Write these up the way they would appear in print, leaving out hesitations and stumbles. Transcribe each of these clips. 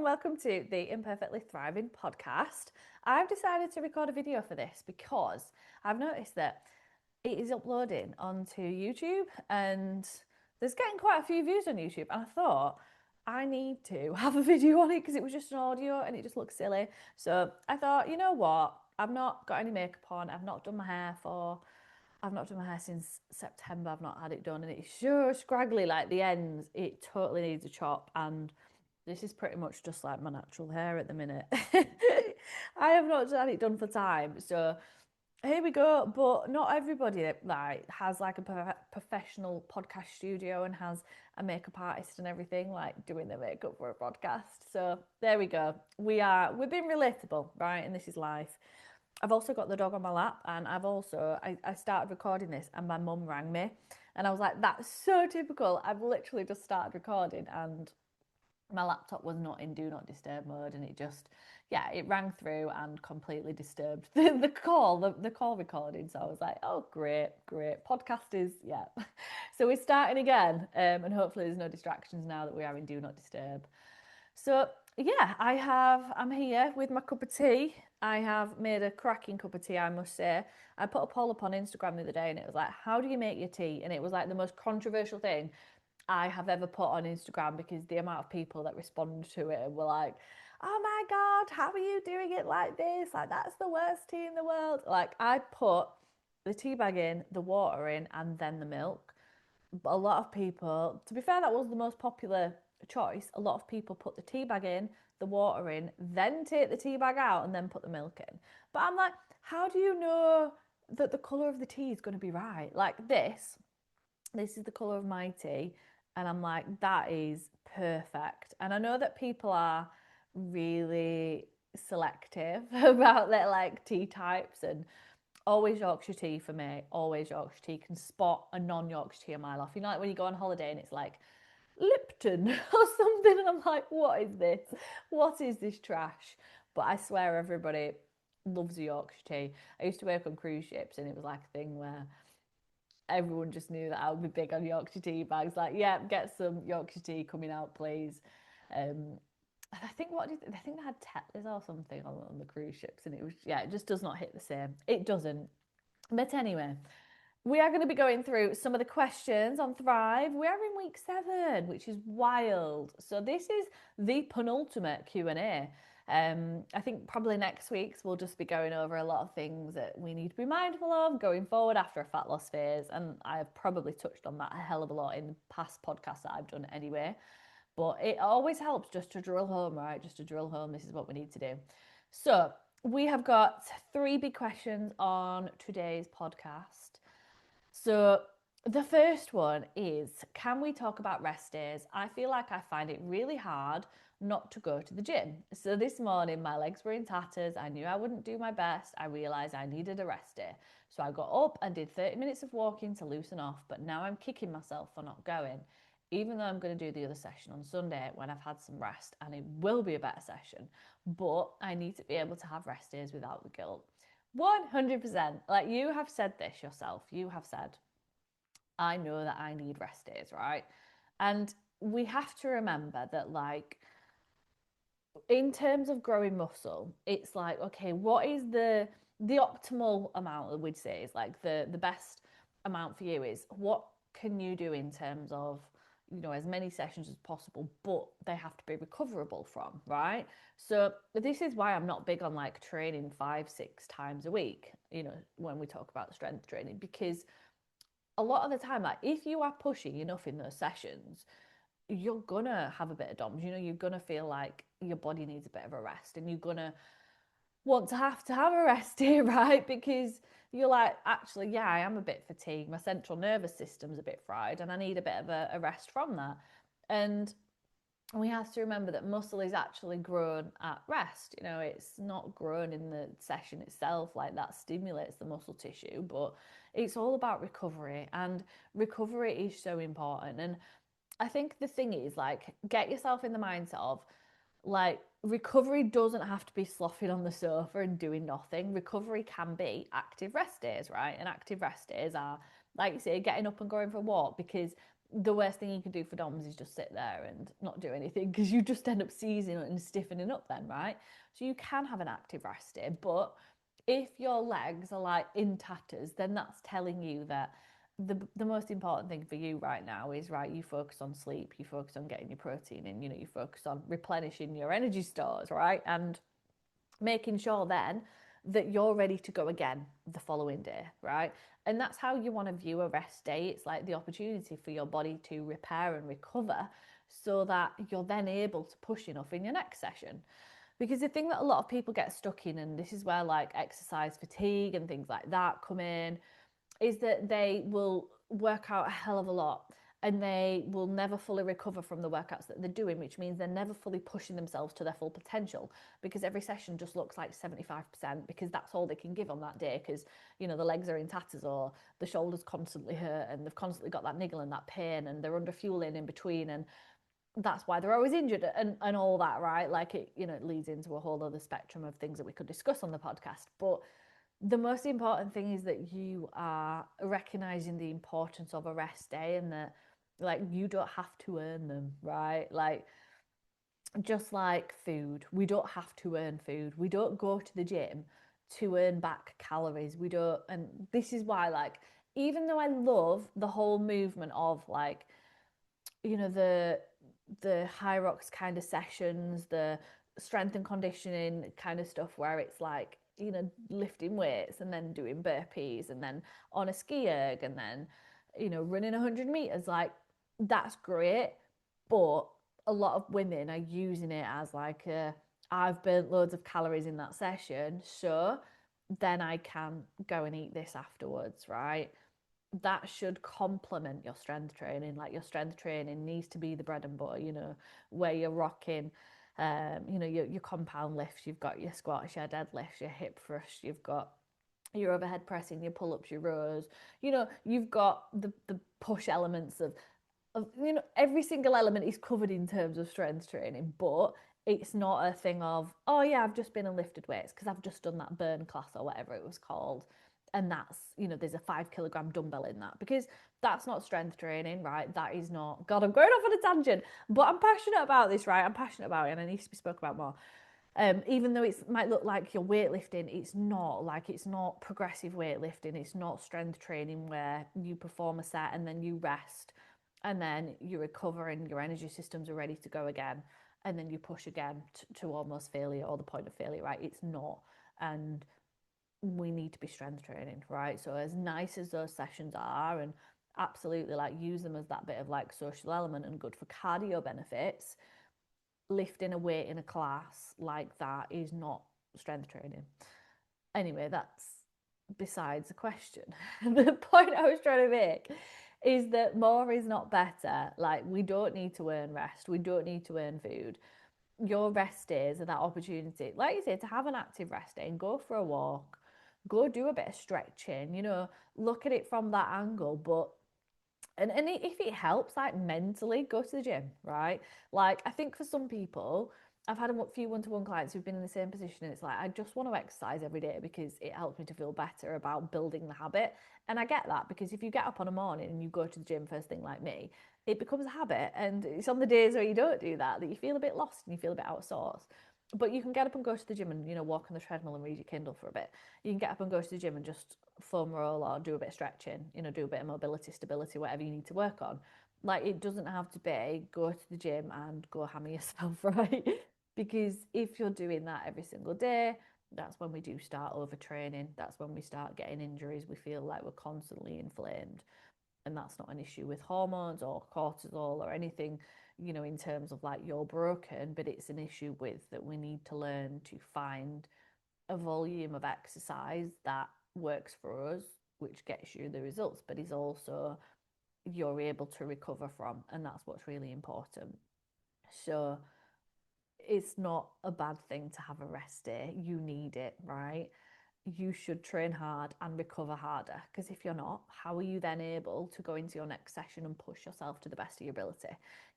and welcome to the Imperfectly Thriving podcast. I've decided to record a video for this because I've noticed that it is uploading onto YouTube and there's getting quite a few views on YouTube. And I thought I need to have a video on it because it was just an audio and it just looks silly. So I thought, you know what? I've not got any makeup on. I've not done my hair since September. I've not had it done, and it's so scraggly. Like the ends, it totally needs a chop. And this is pretty much just like my natural hair at the minute. I have not had it done for time, so here we go. But not everybody like has like a professional podcast studio and has a makeup artist and everything like doing their makeup for a podcast. So there we go. We're being relatable, right? And this is life. I've also got the dog on my lap, and I started recording this and my mum rang me, and I was like, that's so typical. I've literally just started recording and my laptop was not in do not disturb mode, and it rang through and completely disturbed the call recording. So I was like, oh great, podcast is, yeah. So we're starting again, and hopefully there's no distractions now that we are in do not disturb. So yeah, I'm here with my cup of tea. I have made a cracking cup of tea, I must say. I put a poll up on Instagram the other day and it was like, how do you make your tea? And it was like the most controversial thing I have ever put on Instagram, because the amount of people that responded to it were like, oh my God, how are you doing it like this? Like, that's the worst tea in the world. Like, I put the tea bag in, the water in, and then the milk. But a lot of people, to be fair, that was the most popular choice. A lot of people put the tea bag in, the water in, then take the tea bag out and then put the milk in. But I'm like, how do you know that the colour of the tea is going to be right? Like this is the colour of my tea. And I'm like, that is perfect. And I know that people are really selective about their like tea types, and always Yorkshire tea for me. Always Yorkshire tea. Can spot a non-Yorkshire tea a mile off. You know, like when you go on holiday and it's like Lipton or something, and I'm like, what is this? What is this trash? But I swear everybody loves a Yorkshire tea. I used to work on cruise ships, and it was like a thing where everyone just knew that I would be big on Yorkshire tea bags. Like, yeah, get some Yorkshire tea coming out, please. I think I think they had Tetley's or something on the cruise ships, and it was, yeah, it just does not hit the same. It doesn't. But anyway, we are going to be going through some of the questions on Thrive. We are in week 7, which is wild. So this is the penultimate Q&A. I think probably next week's we'll just be going over a lot of things that we need to be mindful of going forward after a fat loss phase. And I have probably touched on that a hell of a lot in past podcasts that I've done anyway. But it always helps just to drill home, right? Just to drill home, this is what we need to do. So we have got 3 big questions on today's podcast. So the first one is, can we talk about rest days? I feel like I find it really hard not to go to the gym. So this morning my legs were in tatters. I knew I wouldn't do my best. I realised I needed a rest day. So I got up and did 30 minutes of walking to loosen off, but now I'm kicking myself for not going, even though I'm going to do the other session on Sunday when I've had some rest, and it will be a better session. But I need to be able to have rest days without the guilt. 100%. Like, you have said this yourself. You have said, I know that I need rest days, right? And we have to remember that, like, in terms of growing muscle, it's like, okay, what is the optimal amount that we'd say is like the best amount for you is what can you do in terms of, you know, as many sessions as possible, but they have to be recoverable from, right? So this is why I'm not big on like training 5-6 times a week, you know, when we talk about strength training, because a lot of the time, like, if you are pushing enough in those sessions, you're gonna have a bit of DOMS. You know, you're gonna feel like your body needs a bit of a rest, and you're gonna want to have a rest day, right? Because you're like, actually, yeah, I am a bit fatigued. My central nervous system's a bit fried, and I need a bit of a rest from that. And we have to remember that muscle is actually grown at rest. You know, it's not grown in the session itself, like that stimulates the muscle tissue, but it's all about recovery, and recovery is so important. And I think the thing is, like, get yourself in the mindset of, like, recovery doesn't have to be sloughing on the sofa and doing nothing. Recovery can be active rest days, right? And active rest days are, like you say, getting up and going for a walk, because the worst thing you can do for DOMs is just sit there and not do anything, because you just end up seizing and stiffening up then, right? So you can have an active rest day, but if your legs are like in tatters, then that's telling you that the most important thing for you right now is, right, you focus on sleep, you focus on getting your protein in, you focus on replenishing your energy stores, right? And making sure then that you're ready to go again the following day, right? And that's how you want to view a rest day. It's like the opportunity for your body to repair and recover so that you're then able to push enough in your next session. Because the thing that a lot of people get stuck in, and this is where like exercise fatigue and things like that come in, is that they will work out a hell of a lot and they will never fully recover from the workouts that they're doing, which means they're never fully pushing themselves to their full potential, because every session just looks like 75%, because that's all they can give on that day, because the legs are in tatters or the shoulders constantly hurt and they've constantly got that niggle and that pain and they're under fueling in between, and that's why they're always injured and all that, right? Like it leads into a whole other spectrum of things that we could discuss on the podcast. But the most important thing is that you are recognizing the importance of a rest day, and that like you don't have to earn them, right? Like just like food, we don't have to earn food. We don't go to the gym to earn back calories. We don't. And this is why, like, even though I love the whole movement of like, the Hyrox kind of sessions, the strength and conditioning kind of stuff, where it's like, lifting weights and then doing burpees and then on a ski erg and then, running 100 meters, like that's great. But a lot of women are using it as like I've burnt loads of calories in that session, so then I can go and eat this afterwards, right? That should complement your strength training. Like your strength training needs to be the bread and butter, where you're rocking, your compound lifts, you've got your squats, your deadlifts, your hip thrusts, you've got your overhead pressing, your pull-ups, your rows, you've got the push elements of every single element is covered in terms of strength training, but it's not a thing of, oh yeah, I've just been and lifted weights because I've just done that burn class or whatever it was called, and that's, there's a 5 kilogram dumbbell in that, because that's not strength training, right? That is not, God, I'm going off on a tangent, but I'm passionate about this, right? I'm passionate about it and it needs to be spoken about more. Even though it might look like you're weightlifting, it's not. Like, it's not progressive weightlifting, it's not strength training where you perform a set and then you rest and then you recover and your energy systems are ready to go again, and then you push again to almost failure or the point of failure, right? It's not. And we need to be strength training, right? So as nice as those sessions are, and absolutely like use them as that bit of like social element and good for cardio benefits, lifting a weight in a class like that is not strength training. Anyway, that's besides the question. The point I was trying to make is that more is not better. Like, we don't need to earn rest, we don't need to earn food. Your rest days are that opportunity, like you say, to have an active rest day and go for a walk, go do a bit of stretching, look at it from that angle. But and if it helps, like mentally, go to the gym, right? Like, I think for some people, I've had a few one-to-one clients who've been in the same position, and it's like, I just want to exercise every day because it helps me to feel better about building the habit. And I get that, because if you get up on a morning and you go to the gym first thing like me, it becomes a habit. And it's on the days where you don't do that that you feel a bit lost and you feel a bit out of sorts. But you can get up and go to the gym and, walk on the treadmill and read your Kindle for a bit. You can get up and go to the gym and just foam roll or do a bit of stretching, do a bit of mobility, stability, whatever you need to work on. Like, it doesn't have to be go to the gym and go hammer yourself, right? Because if you're doing that every single day, that's when we do start overtraining. That's when we start getting injuries. We feel like we're constantly inflamed. And that's not an issue with hormones or cortisol or anything, in terms of like you're broken, but it's an issue with that we need to learn to find a volume of exercise that works for us, which gets you the results, but is also you're able to recover from. And that's what's really important. So it's not a bad thing to have a rest day. You need it, right? You should train hard and recover harder, because if you're not, how are you then able to go into your next session and push yourself to the best of your ability?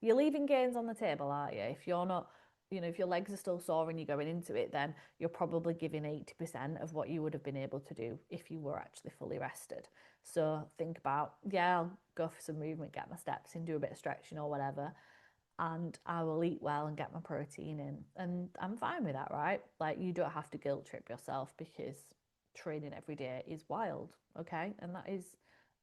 You're leaving gains on the table, aren't you? If you're not, you know, if your legs are still sore and you're going into it, then you're probably giving 80% of what you would have been able to do if you were actually fully rested. So think about, yeah, I'll go for some movement, get my steps in, do a bit of stretching or whatever, and I will eat well and get my protein in. And I'm fine with that, right? Like, you don't have to guilt trip yourself because training every day is wild, okay? And that is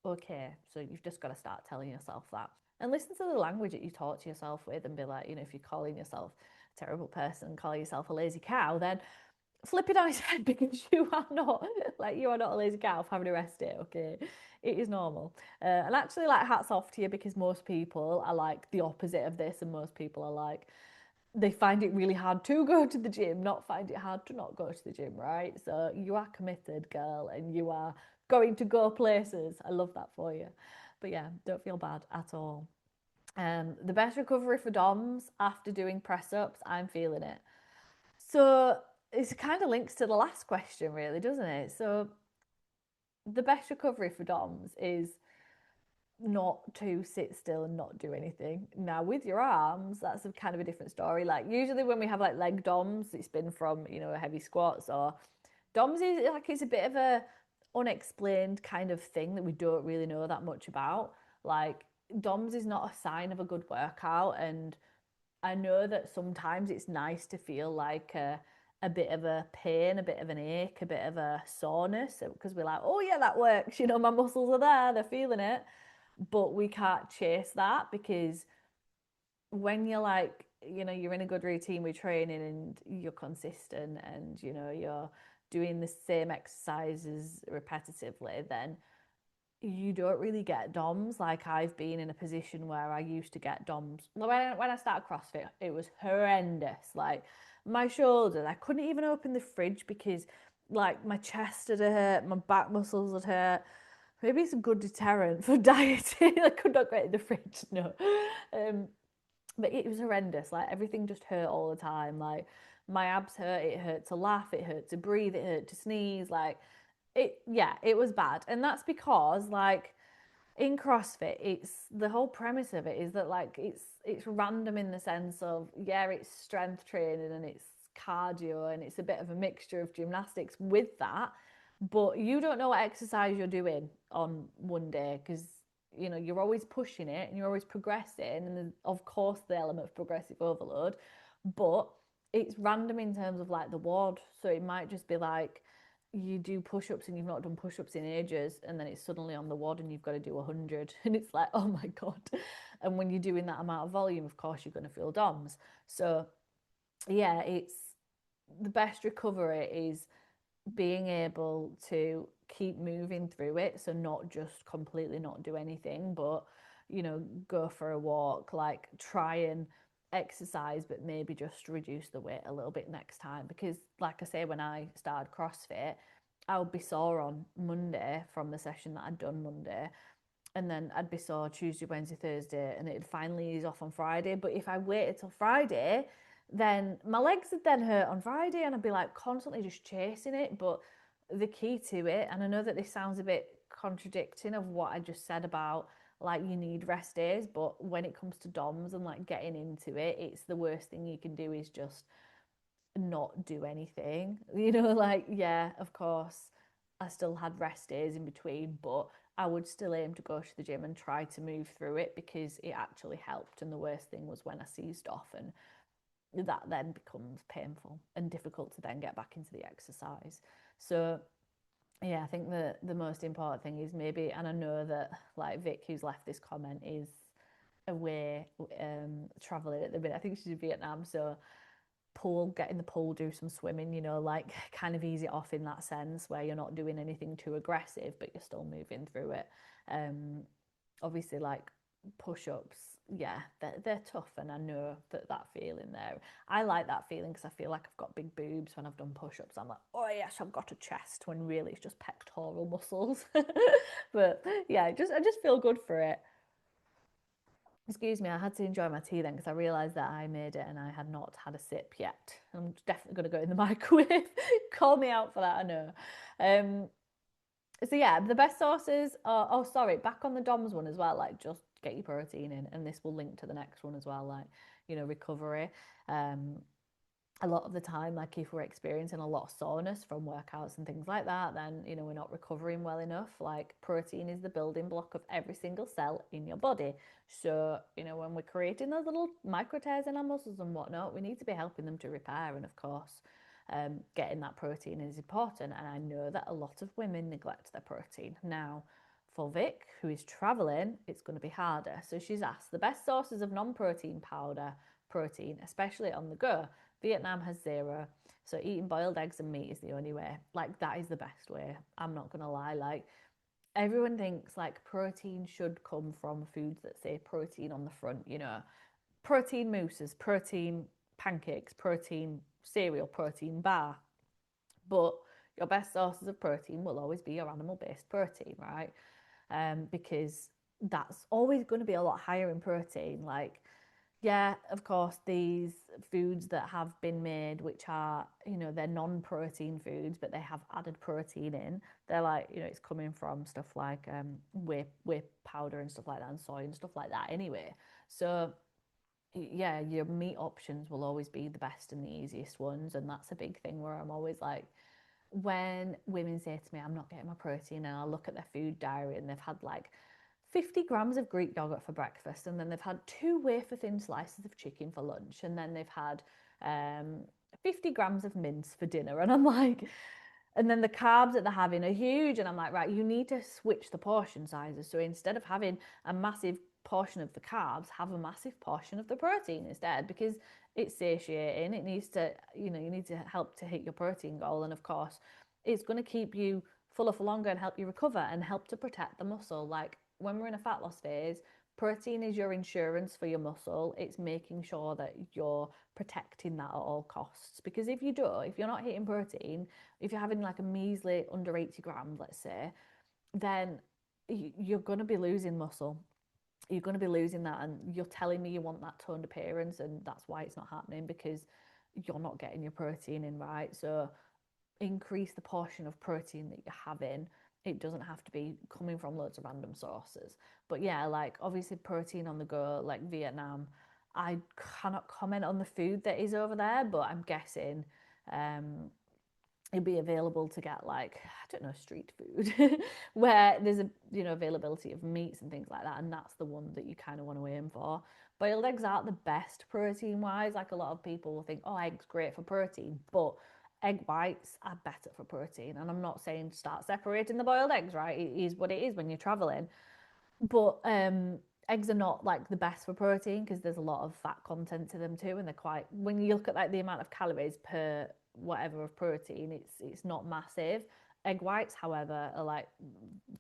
okay. So you've just got to start telling yourself that. And listen to the language that you talk to yourself with and be like, you know, if you're calling yourself a terrible person and calling yourself a lazy cow, then flip it on its head because you are not, like, you are not a lazy cow for having a rest day, okay? It is normal. And actually, like, hats off to you, because most people are like the opposite of this, and most people are like, they find it really hard to go to the gym, not find it hard to not go to the gym, right? So you are committed, girl, and you are going to go places. I love that for you. But yeah, don't feel bad at all. The best recovery for DOMs after doing press ups, I'm feeling it. So it kind of links to the last question, really, doesn't it? So the best recovery for DOMs is not to sit still and not do anything. Now, with your arms, that's a kind of a different story. Like, usually when we have like leg DOMs, it's been from, you know, heavy squats, or DOMs is like, it's a bit of a unexplained kind of thing that we don't really know that much about. Like, DOMs is not a sign of a good workout, and I know that sometimes it's nice to feel like a bit of a pain, a bit of an ache, a bit of a soreness, because we're like, oh yeah, that works. You know, my muscles are there, they're feeling it. But we can't chase that, because when you're like, you know, you're in a good routine with training and you're consistent and, you know, you're doing the same exercises repetitively, then you don't really get DOMs. Like, I've been in a position where I used to get DOMs. When I started CrossFit, it was horrendous. Like, my shoulders, I couldn't even open the fridge because, like, my chest had hurt, my back muscles had hurt. Maybe it's a good deterrent for dieting. I could not get in the fridge, no. But it was horrendous. Like, everything just hurt all the time. Like, my abs hurt, it hurt to laugh, it hurt to breathe, it hurt to sneeze. Like, yeah, it was bad. And that's because, like, in CrossFit, it's the whole premise of it is that, like, it's random in the sense of, yeah, it's strength training and it's cardio and it's a bit of a mixture of gymnastics with that, but you don't know what exercise you're doing on one day, because, you know, you're always pushing it and you're always progressing, and there's, of course, the element of progressive overload, but it's random in terms of, like, the WOD. So it might just be like, you do push-ups and you've not done push-ups in ages, and then it's suddenly on the WOD and you've got to do 100, and it's like, oh my god. And when you're doing that amount of volume, of course you're going to feel DOMs. So yeah, it's the best recovery is being able to keep moving through it. So not just completely not do anything, but, you know, go for a walk, like, try and exercise, but maybe just reduce the weight a little bit next time. Because, like I say, when I started CrossFit, I would be sore on Monday from the session that I'd done Monday, and then I'd be sore Tuesday, Wednesday, Thursday, and it'd finally ease off on Friday. But if I waited till Friday, then my legs would then hurt on Friday, and I'd be like constantly just chasing it. But the key to it, and I know that this sounds a bit contradicting of what I just said about, like, you need rest days, but when it comes to DOMs and, like, getting into it, it's the worst thing you can do is just not do anything. You know, like, yeah, of course, I still had rest days in between, but I would still aim to go to the gym and try to move through it, because it actually helped. And the worst thing was when I seized off, and that then becomes painful and difficult to then get back into the exercise. So yeah, I think the most important thing is maybe, and I know that, like, Vic, who's left this comment, is away traveling at the minute. I think she's in Vietnam, so get in the pool, do some swimming, you know, like, kind of ease it off in that sense, where you're not doing anything too aggressive, but you're still moving through it. Obviously, like, push-ups, yeah, they're tough, and I know that feeling there. I like that feeling because I feel like I've got big boobs when I've done push-ups. I'm like, oh yes, I've got a chest, when really it's just pectoral muscles. But yeah, I just feel good for it. Excuse me, I had to enjoy my tea then, because I realised that I made it and I had not had a sip yet. I'm definitely going to go in the microwave. Call me out for that, I know. Um, so yeah, the best sources are, oh sorry, back on the DOMS one as well, like, just get your protein in, and this will link to the next one as well, like, you know, recovery. a lot of the time, like if we're experiencing a lot of soreness from workouts and things like that, then we're not recovering well enough. Like protein is the building block of every single cell in your body. So when we're creating those little micro tears in our muscles and whatnot, we need to be helping them to repair. And of course, getting that protein is important. And I know that a lot of women neglect their protein. Now, for Vic, who is traveling, it's going to be harder. So she's asked the best sources of non-protein powder protein, especially on the go. Vietnam has zero. So eating boiled eggs and meat is the only way. Like that is the best way. I'm not gonna lie. Like everyone thinks like protein should come from foods that say protein on the front, protein mousses, protein pancakes, protein cereal, protein bar. But your best sources of protein will always be your animal-based protein, right? Because that's always going to be a lot higher in protein. Like yeah, of course, these foods that have been made, which are, they're non-protein foods, but they have added protein in, they're like, it's coming from stuff like whey powder and stuff like that, and soy and stuff like that anyway. So, yeah, your meat options will always be the best and the easiest ones. And that's a big thing where I'm always like, when women say to me, I'm not getting my protein, and I look at their food diary and they've had like 50 grams of Greek yogurt for breakfast, and then they've had 2 wafer-thin slices of chicken for lunch, and then they've had 50 grams of mince for dinner. And I'm like, and then the carbs that they're having are huge. And I'm like, right, you need to switch the portion sizes. So instead of having a massive portion of the carbs, have a massive portion of the protein instead, because it's satiating. It needs to, you need to help to hit your protein goal. And of course, it's going to keep you fuller for longer and help you recover and help to protect the muscle. Like when we're in a fat loss phase, protein is your insurance for your muscle. It's making sure that you're protecting that at all costs. Because if you're not hitting protein, if you're having like a measly under 80 grams, let's say, then you're going to be losing muscle. You're going to be losing that, and you're telling me you want that toned appearance, and that's why it's not happening, because you're not getting your protein in right. So increase the portion of protein that you're having. It doesn't have to be coming from loads of random sources. But yeah, like obviously protein on the go, like Vietnam, I cannot comment on the food that is over there, but I'm guessing it'd be available to get like, I don't know, street food where there's a availability of meats and things like that, and that's the one that you kind of want to aim for. Boiled eggs aren't the best protein wise. Like a lot of people will think, oh, eggs great for protein, but egg whites are better for protein. And I'm not saying start separating the boiled eggs, right? It is what it is when you're traveling. But eggs are not like the best for protein because there's a lot of fat content to them too, and they're quite, when you look at like the amount of calories per whatever of protein, it's not massive. Egg whites, however, are like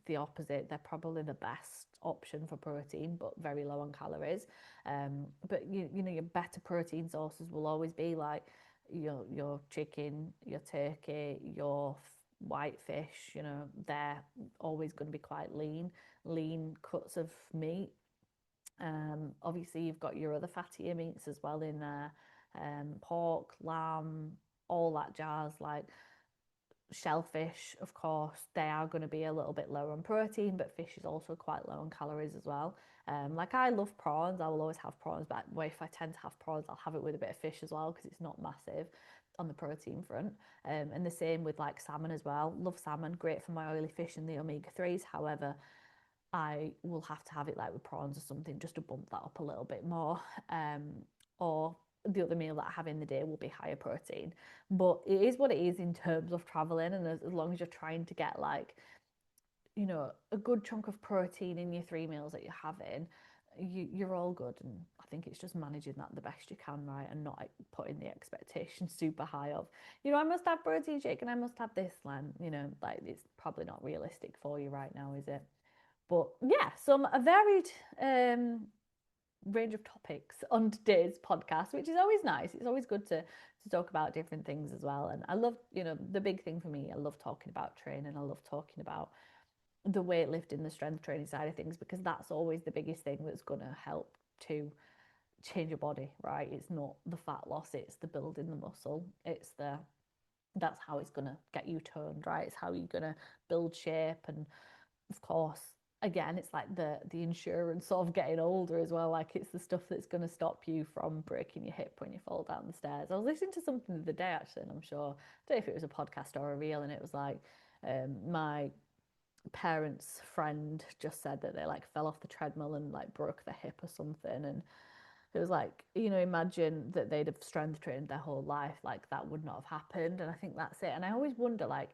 the opposite. They're probably the best option for protein, but very low on calories. But your better protein sources will always be like your chicken, your turkey, your white fish. They're always going to be quite lean cuts of meat. Obviously, you've got your other fattier meats as well in there, pork, lamb, all that jazz. Like shellfish, of course, they are going to be a little bit lower on protein, but fish is also quite low on calories as well. Like I love prawns, I will always have prawns, but if I tend to have prawns, I'll have it with a bit of fish as well because it's not massive on the protein front. And the same with like salmon as well. Love salmon, great for my oily fish and the omega-3s. However, I will have to have it like with prawns or something just to bump that up a little bit more. Or the other meal that I have in the day will be higher protein. But it is what it is in terms of traveling, and as long as you're trying to get like, a good chunk of protein in your 3 meals that you're having, you're all good. And I think it's just managing that the best you can, right? And not like, putting the expectation super high of, I must have protein shake and I must have this, Len. Like it's probably not realistic for you right now, is it? But yeah, some a varied range of topics on today's podcast, which is always nice. It's always good to talk about different things as well. And I love, the big thing for me, I love talking about training. I love talking about the weightlifting, the strength training side of things, because that's always the biggest thing that's going to help to change your body, right? It's not the fat loss, it's the building the muscle. That's how it's going to get you toned, right? It's how you're going to build shape. And of course, again, it's like the insurance sort of getting older as well. Like it's the stuff that's going to stop you from breaking your hip when you fall down the stairs. I was listening to something the other day actually, and I'm sure, I don't know if it was a podcast or a reel, and it was like my parents' friend just said that they like fell off the treadmill and like broke their hip or something, and it was like, you know, imagine that they'd have strength trained their whole life, like that would not have happened. And I think that's it. And I always wonder, like,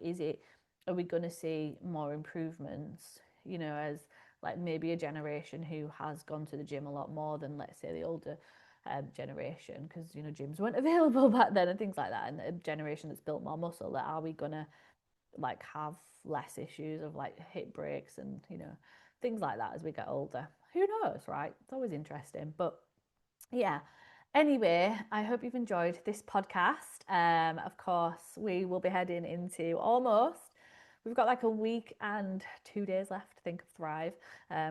are we going to see more improvements, you know, as like maybe a generation who has gone to the gym a lot more than, let's say, the older generation, because, you know, gyms weren't available back then and things like that. And a generation that's built more muscle, that are we going to like have less issues of like hip breaks and, you know, things like that as we get older? Who knows, right? It's always interesting. But yeah. Anyway, I hope you've enjoyed this podcast. Of course, we will be heading into almost. We've got like a week and 2 days left to think of Thrive,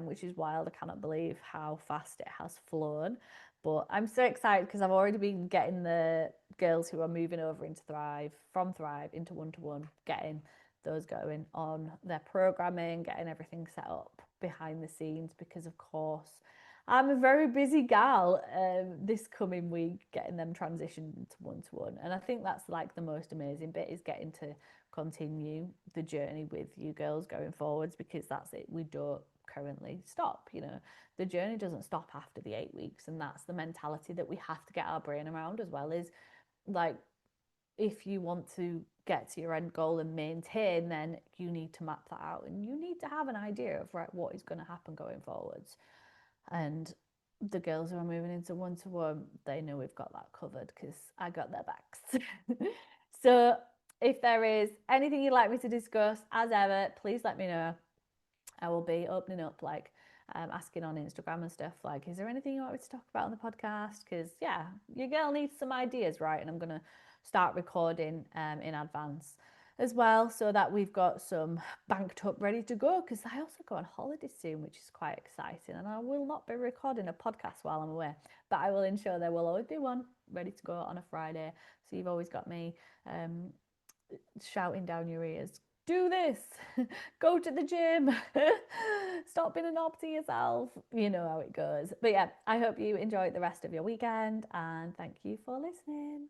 which is wild. I cannot believe how fast it has flown. But I'm so excited because I've already been getting the girls who are moving over into Thrive, from Thrive into One to One, getting those going on their programming, getting everything set up behind the scenes, because of course I'm a very busy gal this coming week, getting them transitioned to one. And I think that's like the most amazing bit, is getting to continue the journey with you girls going forwards, because that's it. We don't currently stop, you know, the journey doesn't stop after the 8 weeks. And that's the mentality that we have to get our brain around as well, is like, if you want to get to your end goal and maintain, then you need to map that out, and you need to have an idea of, right, what is going to happen going forwards. And the girls who are moving into One to One, they know we've got that covered because I got their backs. So if there is anything you'd like me to discuss, as ever, please let me know. I will be opening up, like, asking on Instagram and stuff, like, is there anything you want me to talk about on the podcast? Because yeah, your girl needs some ideas, right? And I'm gonna start recording in advance as well, so that we've got some banked up ready to go, because I also go on holiday soon, which is quite exciting, and I will not be recording a podcast while I'm away, but I will ensure there will always be one ready to go on a Friday, so you've always got me shouting down your ears, do this, go to the gym, stop being a knob to yourself. You know how it goes. But yeah, I hope you enjoy the rest of your weekend, and thank you for listening.